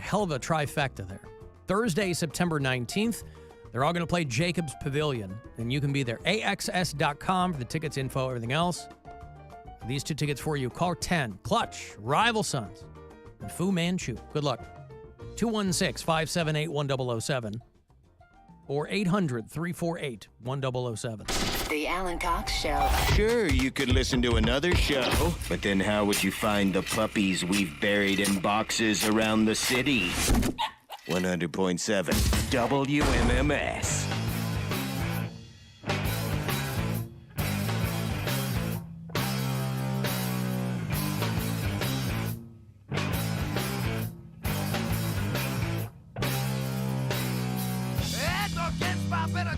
hell of a trifecta there. Thursday, September 19th, they're all going to play Jacobs Pavilion, and you can be there. AXS.com for the tickets, info, everything else. These 2 tickets for you. Call 10. Clutch, Rival Sons, and Fu Manchu. Good luck. 216-578-1007 or 800-348-1007. The Alan Cox Show. Sure, you could listen to another show, but then how would you find the puppies we've buried in boxes around the city? 100.7 WMMS.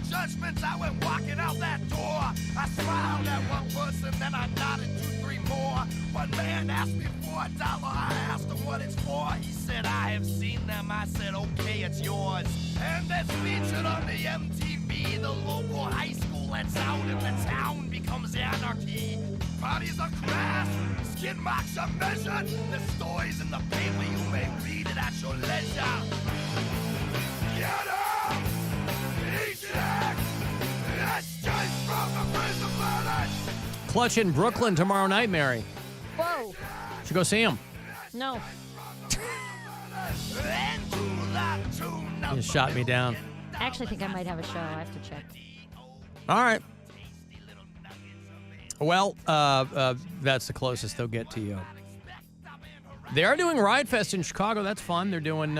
Judgments, I went walking out that door. I smiled at one person, then I nodded 2, 3 more. One man asked me for $1. I asked him what it's for. He said, I have seen them. I said, okay, it's yours. And that's featured on the MTV. The local high school lets out and the town becomes anarchy. Bodies are crashed, skin marks are measured. The stories in the paper, you may read it at your leisure. Get up! Clutch in Brooklyn tomorrow night, Mary. Whoa. Should go see him. No. You just shot me down. I actually think I might have a show. I have to check. All right. Well, that's the closest they'll get to you. They are doing Riot Fest in Chicago. That's fun. They're doing,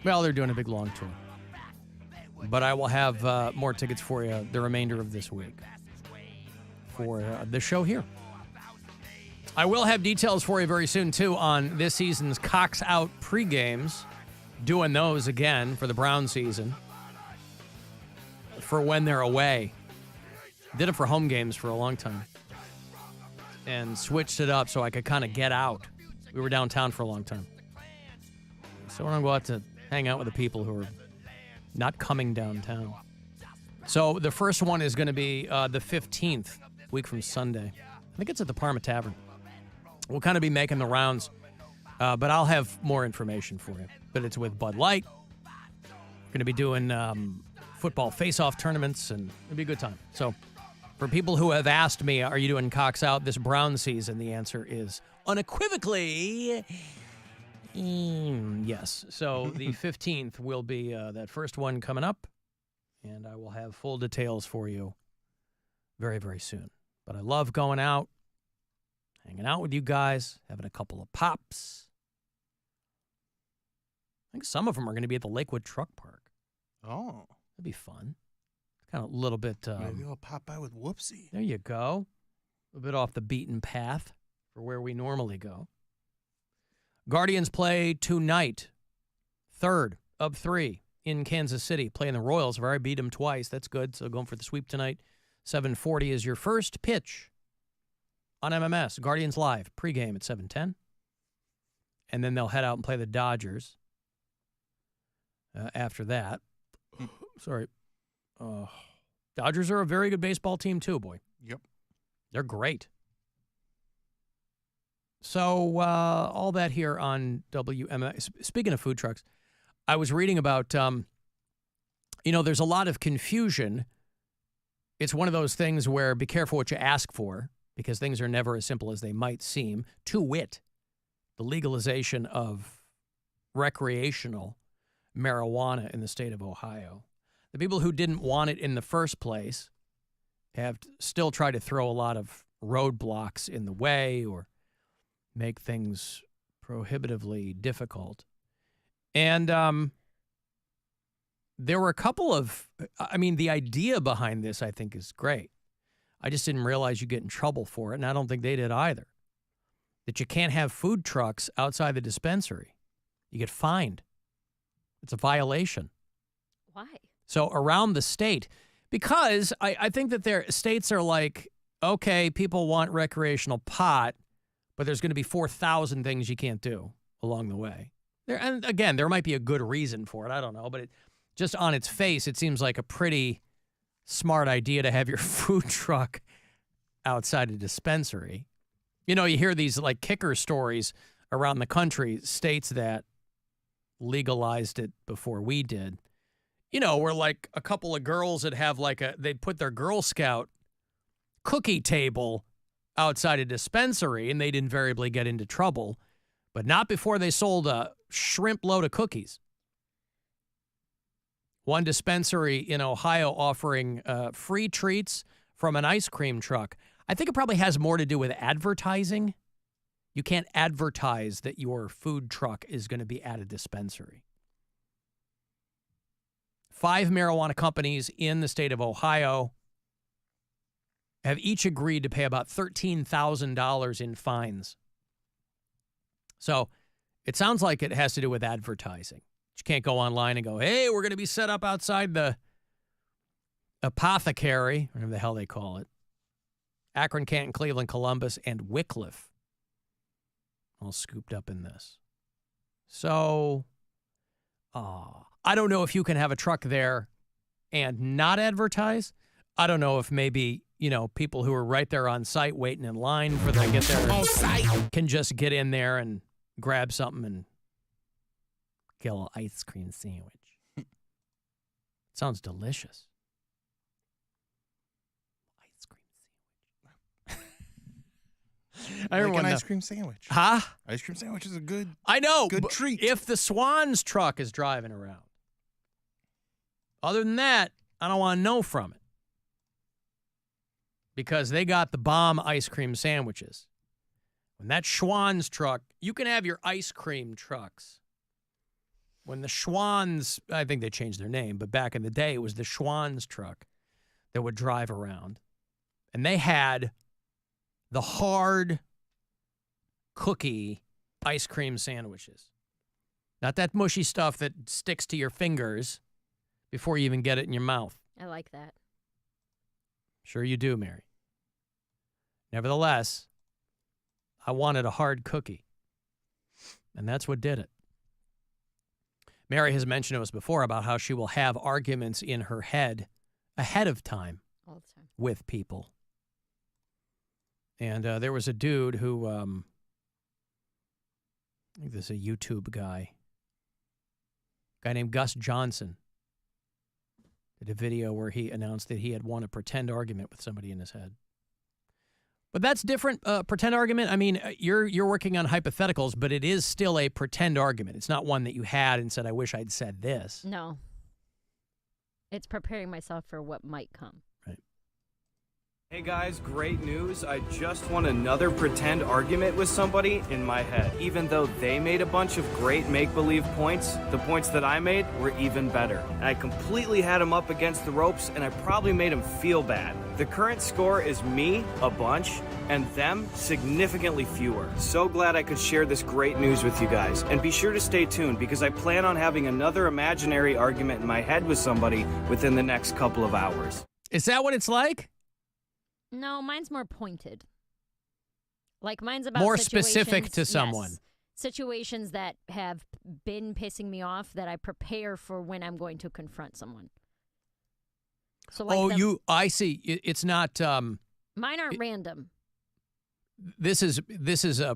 they're doing a big long tour. But I will have more tickets for you the remainder of this week for the show here. I will have details for you very soon, too, on this season's Cox Out pre-games. Doing those again for the Brown season. For when they're away. Did it for home games for a long time. And switched it up so I could kind of get out. We were downtown for a long time. So we're going to go out to hang out with the people who are not coming downtown. So the first one is going to be the 15th, week from Sunday. I think it's at the Parma Tavern. We'll kind of be making the rounds, but I'll have more information for you. But it's with Bud Light. We're going to be doing football face-off tournaments, and it'll be a good time. So for people who have asked me, are you doing Cox Out this Brown season? The answer is unequivocally yes. So the 15th will be that first one coming up, and I will have full details for you very, very soon. But I love going out, hanging out with you guys, having a couple of pops. I think some of them are going to be at the Lakewood Truck Park. Oh. That'd be fun. Kind of a little bit. Maybe I'll pop by with Whoopsie. There you go. A little bit off the beaten path for where we normally go. Guardians play tonight, 3rd of 3 in Kansas City, playing the Royals. I've already beat them twice. That's good. So going for the sweep tonight. 7:40 is your first pitch on MMS. Guardians live, pregame at 7:10. And then they'll head out and play the Dodgers after that. Sorry. Dodgers are a very good baseball team too, boy. Yep. They're great. So all that here on WMMS. Speaking of food trucks, I was reading about, there's a lot of confusion. It's one of those things where be careful what you ask for because things are never as simple as they might seem. To wit, the legalization of recreational marijuana in the state of Ohio. The people who didn't want it in the first place have still tried to throw a lot of roadblocks in the way or make things prohibitively difficult. And there were a couple of, the idea behind this I think is great. I just didn't realize you get in trouble for it, and I don't think they did either. That you can't have food trucks outside the dispensary. You get fined. It's a violation. Why? So around the state, because I think that their states are like, okay, people want recreational pot, but there's going to be 4,000 things you can't do along the way. And again, there might be a good reason for it. I don't know. But just on its face, it seems like a pretty smart idea to have your food truck outside a dispensary. You know, you hear these like kicker stories around the country, states that legalized it before we did, where like a couple of girls that have they'd put their Girl Scout cookie table outside a dispensary and they'd invariably get into trouble, but not before they sold a shrimp load of cookies. One dispensary in Ohio offering free treats from an ice cream truck. I think it probably has more to do with advertising. You can't advertise that your food truck is going to be at a dispensary. 5 marijuana companies in the state of Ohio have each agreed to pay about $13,000 in fines. So it sounds like it has to do with advertising. You can't go online and go, hey, we're going to be set up outside the apothecary, whatever the hell they call it. Akron, Canton, Cleveland, Columbus, and Wickliffe all scooped up in this. So, I don't know if you can have a truck there and not advertise. I don't know if maybe, people who are right there on site waiting in line for them to get there On site. can just get in there and grab something and get a little ice cream sandwich. Sounds delicious. Ice cream sandwich. I Like remember an when ice cream sandwich. Huh? Ice cream sandwich is a good. I know. Good but treat. If the Swan's truck is driving around. Other than that, I don't want to know from it. Because they got the bomb ice cream sandwiches. When that Schwann's truck, you can have your ice cream trucks. When the Schwann's, I think they changed their name, but back in the day, it was the Schwann's truck that would drive around. And they had the hard cookie ice cream sandwiches. Not that mushy stuff that sticks to your fingers before you even get it in your mouth. I like that. Sure you do, Mary. Nevertheless, I wanted a hard cookie. And that's what did it. Mary has mentioned to us before about how she will have arguments in her head ahead of time All the time. with people. And there was a dude who, I think this is a YouTube guy named Gus Johnson, did a video where he announced that he had won a pretend argument with somebody in his head. But that's different. Pretend argument, I mean, you're working on hypotheticals, but it is still a pretend argument. It's not one that you had and said, I wish I'd said this. No. It's preparing myself for what might come. Right. Hey guys, great news. I just won another pretend argument with somebody in my head. Even though they made a bunch of great make-believe points, the points that I made were even better. And I completely had him up against the ropes, and I probably made him feel bad. The current score is me, a bunch, and them, significantly fewer. So glad I could share this great news with you guys. And be sure to stay tuned, because I plan on having another imaginary argument in my head with somebody within the next couple of hours. Is that what it's like? No, mine's more pointed. Like mine's about More specific situations- to someone. yes, situations that have been pissing me off that I prepare for when I'm going to confront someone. So like I see. It's not, mine aren't random. this is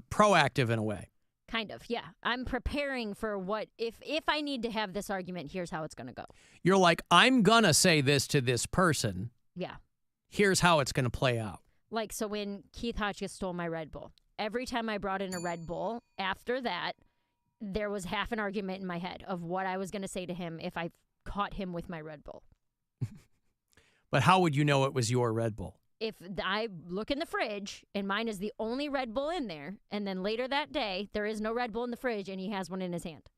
proactive in a way. Kind of, yeah. I'm preparing for what if I need to have this argument, here's how it's going to go. You're like, I'm going to say this to this person. Yeah. Here's how it's going to play out. Like, so when Keith Hotchkiss stole my Red Bull, every time I brought in a Red Bull, after that, there was half an argument in my head of what I was going to say to him if I caught him with my Red Bull. But how would you know it was your Red Bull? If I look in the fridge and mine is the only Red Bull in there, and then later that day, there is no Red Bull in the fridge and he has one in his hand.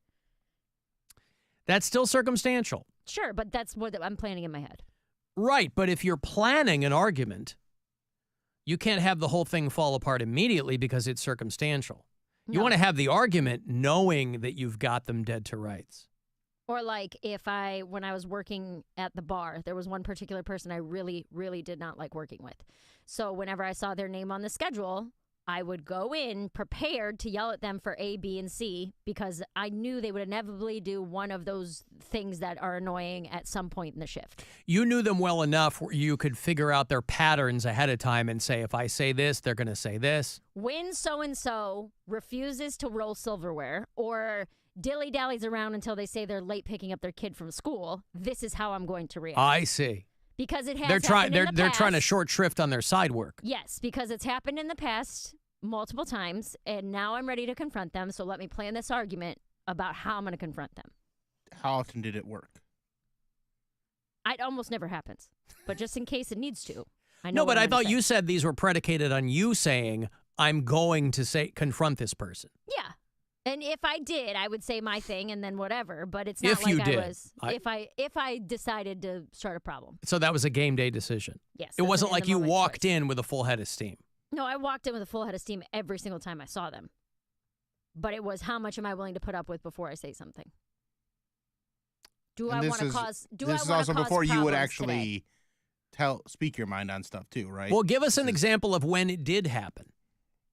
That's still circumstantial. Sure, but that's what I'm planning in my head. Right, but if you're planning an argument, you can't have the whole thing fall apart immediately because it's circumstantial. You No. want to have the argument knowing that you've got them dead to rights. Or like when I was working at the bar, there was one particular person I really, really did not like working with. So whenever I saw their name on the schedule, I would go in prepared to yell at them for A, B, and C because I knew they would inevitably do one of those things that are annoying at some point in the shift. You knew them well enough where you could figure out their patterns ahead of time and say, if I say this, they're going to say this. When so-and-so refuses to roll silverware or dilly-dallies around until they say they're late picking up their kid from school, this is how I'm going to react. I see. Because it has They're happened in the they're trying to past. short shrift on their side work. Yes, because it's happened in the past multiple times, and now I'm ready to confront them. So let me plan this argument about how I'm going to confront them. How often did it work? It almost never happens, but just in case it needs to. I know No, what but I'm I gonna thought say. you said these were predicated on you saying, I'm going to confront this person. Yeah. And if I did, I would say my thing and then whatever. But it's not If like you did. I was. If I decided to start a problem. So that was a game day decision. Yes. It wasn't in like the you moment walked choice. in with a full head of steam. No, I walked in with a full head of steam every single time I saw them. But it was how much am I willing to put up with before I say something? Do I want to cause? This is also before you would actually speak your mind on stuff too, right? Well, give us an example of when it did happen.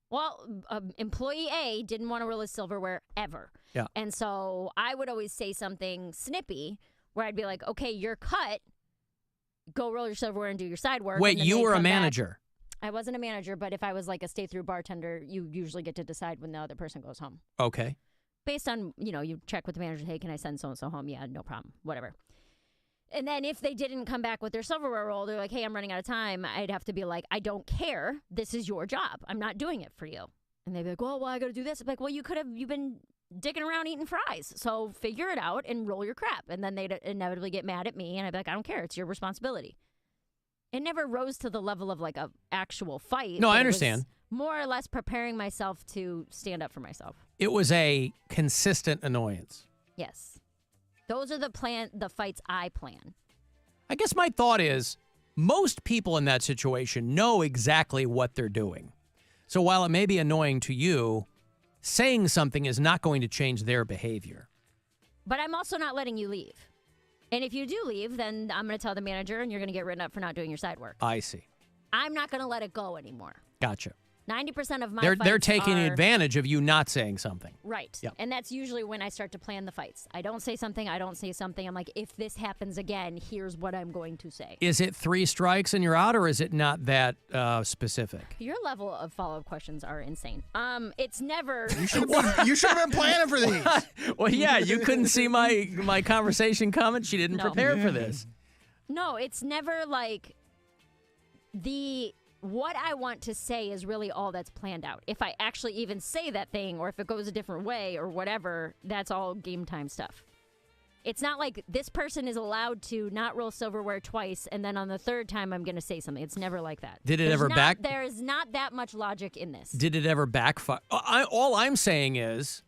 Well, employee A didn't want to roll his silverware ever. Yeah. And so I would always say something snippy where I'd be like, okay, you're cut. Go roll your silverware and do your side work. Wait, And then you they'd were a come back. manager. I wasn't a manager, but if I was like a stay-through bartender, you usually get to decide when the other person goes home. Okay. Based on, you check with the manager, hey, can I send so-and-so home? Yeah, no problem, whatever. And then if they didn't come back with their silverware roll, they're like, hey, I'm running out of time. I'd have to be like, I don't care. This is your job. I'm not doing it for you. And they'd be like, well, I got to do this. I'm like, well, you've been dicking around eating fries. So figure it out and roll your crap. And then they'd inevitably get mad at me. And I'd be like, I don't care. It's your responsibility. It never rose to the level of like a actual fight. No, but I it was understand. more or less preparing myself to stand up for myself. It was a consistent annoyance. Yes. Those are the fights I plan. I guess my thought is most people in that situation know exactly what they're doing. So while it may be annoying to you, saying something is not going to change their behavior. But I'm also not letting you leave. And if you do leave, then I'm going to tell the manager and you're going to get written up for not doing your side work. I see. I'm not going to let it go anymore. Gotcha. 90% of my They're fights taking are, advantage of you not saying something. Right. Yep. And that's usually when I start to plan the fights. I don't say something. I'm like, if this happens again, here's what I'm going to say. Is it 3 strikes and you're out, or is it not that specific? Your level of follow-up questions are insane. It's never... You should have been planning for these. Well, yeah, you couldn't see my conversation coming. She didn't No. prepare for this. No, it's never like what I want to say is really all that's planned out. If I actually even say that thing or if it goes a different way or whatever, that's all game time stuff. It's not like this person is allowed to not roll silverware twice and then on the third time I'm going to say something. It's never like that. Did it ever back? There is not that much logic in this. Did it ever backfire? All I'm saying is,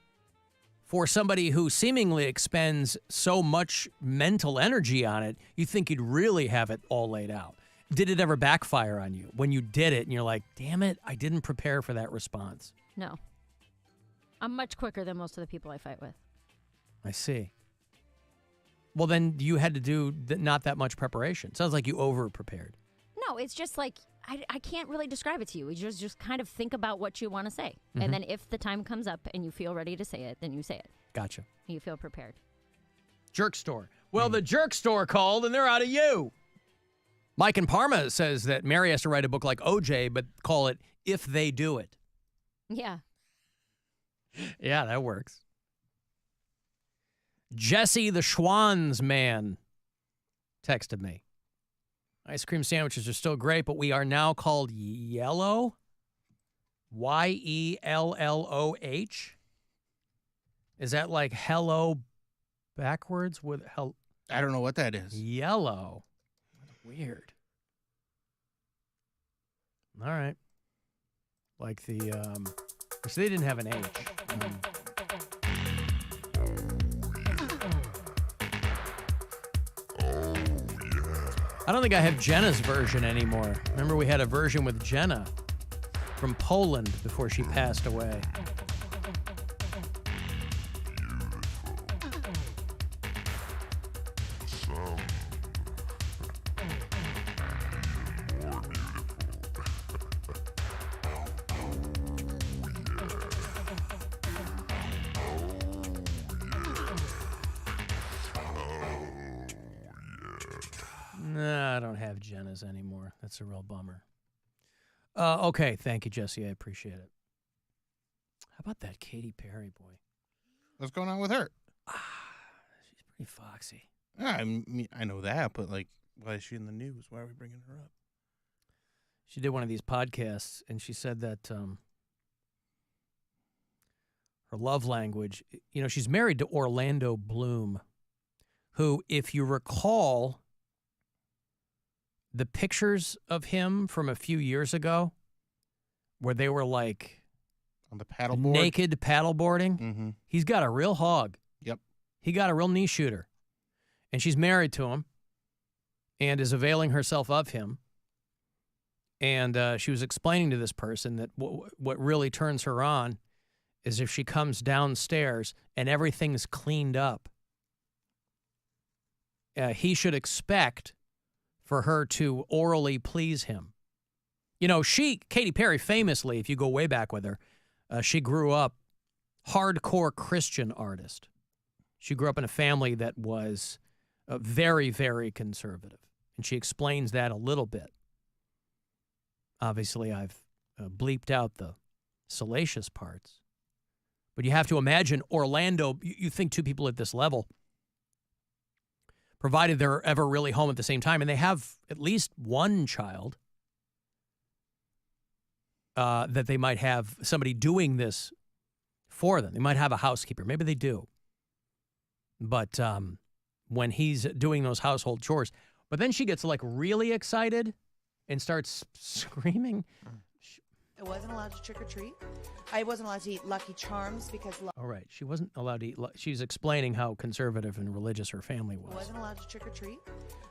for somebody who seemingly expends so much mental energy on it, you think you'd really have it all laid out. Did it ever backfire on you when you did it and you're like, damn it, I didn't prepare for that response? No. I'm much quicker than most of the people I fight with. I see. Well, then you had to do not that much preparation. Sounds like you over-prepared. No, it's just like, I can't really describe it to you. You just kind of think about what you want to say. Mm-hmm. And then if the time comes up and you feel ready to say it, then you say it. Gotcha. You feel prepared. Jerk store. Well, the jerk store called and they're out of you. Mike in Parma says that Mary has to write a book like OJ, but call it If They Do It. Yeah. Yeah, that works. Jesse the Schwann's man texted me. Ice cream sandwiches are still great, but we are now called Yellow. Yelloh. Is that like hello backwards with hell? I don't know what that is. Yellow. Weird. All right. Like the, so they didn't have an H. I don't think I have Jenna's version anymore. Remember we had a version with Jenna from Poland before she passed away. Nah, I don't have Jenna's anymore. That's a real bummer. Okay, thank you, Jesse. I appreciate it. How about that Katy Perry, boy? What's going on with her? She's pretty foxy. I mean, I know that, but like, why is she in the news? Why are we bringing her up? She did one of these podcasts, and she said that her love language, she's married to Orlando Bloom, who, if you recall the pictures of him from a few years ago, where they were like on the paddleboard, naked paddleboarding, mm-hmm. He's got a real hog. Yep. He got a real knee shooter. And she's married to him and is availing herself of him. And she was explaining to this person that what really turns her on is if she comes downstairs and everything's cleaned up. He should expect for her to orally please him. Katy Perry, famously, if you go way back with her, she grew up hardcore Christian artist. She grew up in a family that was very, very conservative. And she explains that a little bit. Obviously, I've bleeped out the salacious parts. But you have to imagine Orlando, you think two people at this level, provided they're ever really home at the same time, and they have at least one child, that they might have somebody doing this for them. They might have a housekeeper. Maybe they do. But when he's doing those household chores, but then she gets like really excited and starts screaming. I wasn't allowed to trick or treat. I wasn't allowed to eat Lucky Charms because All right. She wasn't allowed to eat. She's explaining how conservative and religious her family was. I wasn't allowed to trick or treat.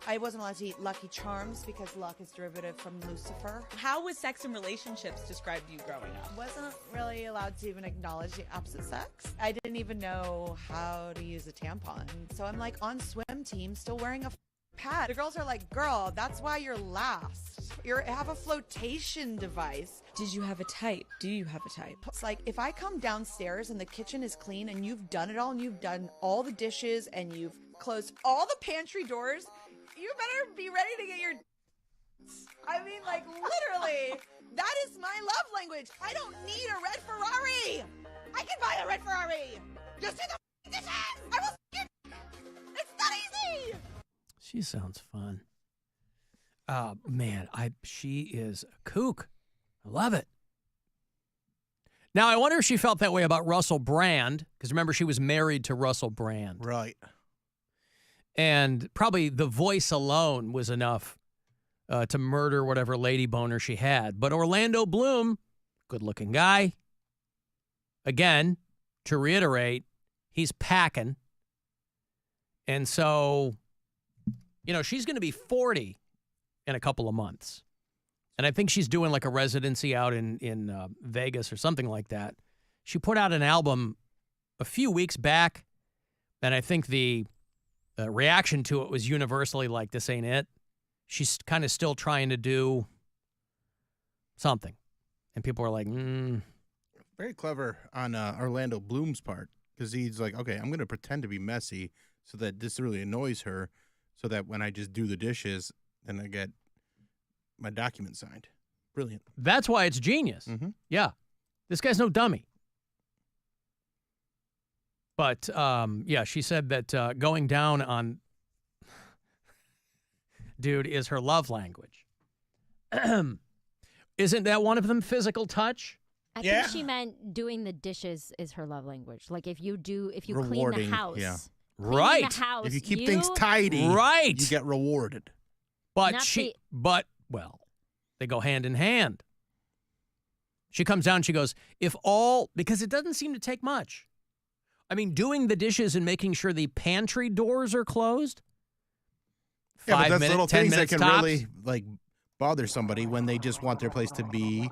I wasn't allowed to eat Lucky Charms because luck is derivative from Lucifer. How was sex and relationships described to you growing up? Wasn't really allowed to even acknowledge the opposite sex. I didn't even know how to use a tampon. So I'm like on swim team, still wearing a pad. The girls are like, girl, that's why you're last. You have a flotation device. Did you have a type? Do you have a type? It's like, if I come downstairs and the kitchen is clean and you've done it all and you've done all the dishes and you've closed all the pantry doors, you better be ready to get your... I mean, like, literally, that is my love language. I don't need a red Ferrari. I can buy a red Ferrari. Just do the dishes. I will get... It's not easy. She sounds fun. Man, she is a kook. I love it. Now, I wonder if she felt that way about Russell Brand, because remember, she was married to Russell Brand. Right. And probably the voice alone was enough to murder whatever lady boner she had. But Orlando Bloom, good-looking guy. Again, to reiterate, he's packing. And so, she's going to be 40 in a couple of months. And I think she's doing like a residency out in Vegas or something like that. She put out an album a few weeks back, and I think the reaction to it was universally like, this ain't it. She's kind of still trying to do something. And people are like, Very clever on Orlando Bloom's part, because he's like, okay, I'm going to pretend to be messy so that this really annoys her, so that when I just do the dishes, then I get my document signed. Brilliant. That's why it's genius. Mm-hmm. Yeah. This guy's no dummy. But, yeah, she said that going down on dude is her love language. Isn't that one of them, physical touch? I think she meant doing the dishes is her love language. Like if you clean Rewarding, the house. yeah. Right. The house, If you keep things tidy, right, you get rewarded. But well, they go hand in hand. She comes down and she goes, because it doesn't seem to take much. I mean, doing the dishes and making sure the pantry doors are closed. Yeah, but that's 5 minutes, little 10 things that minutes can tops. really bother somebody when they just want their place to be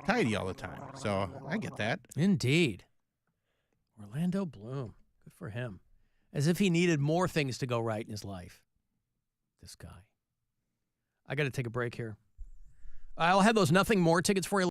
tidy all the time. So I get that. Indeed. Orlando Bloom. Good for him. As if he needed more things to go right in his life. This guy. I got to take a break here. I'll have those Nothing More tickets for you.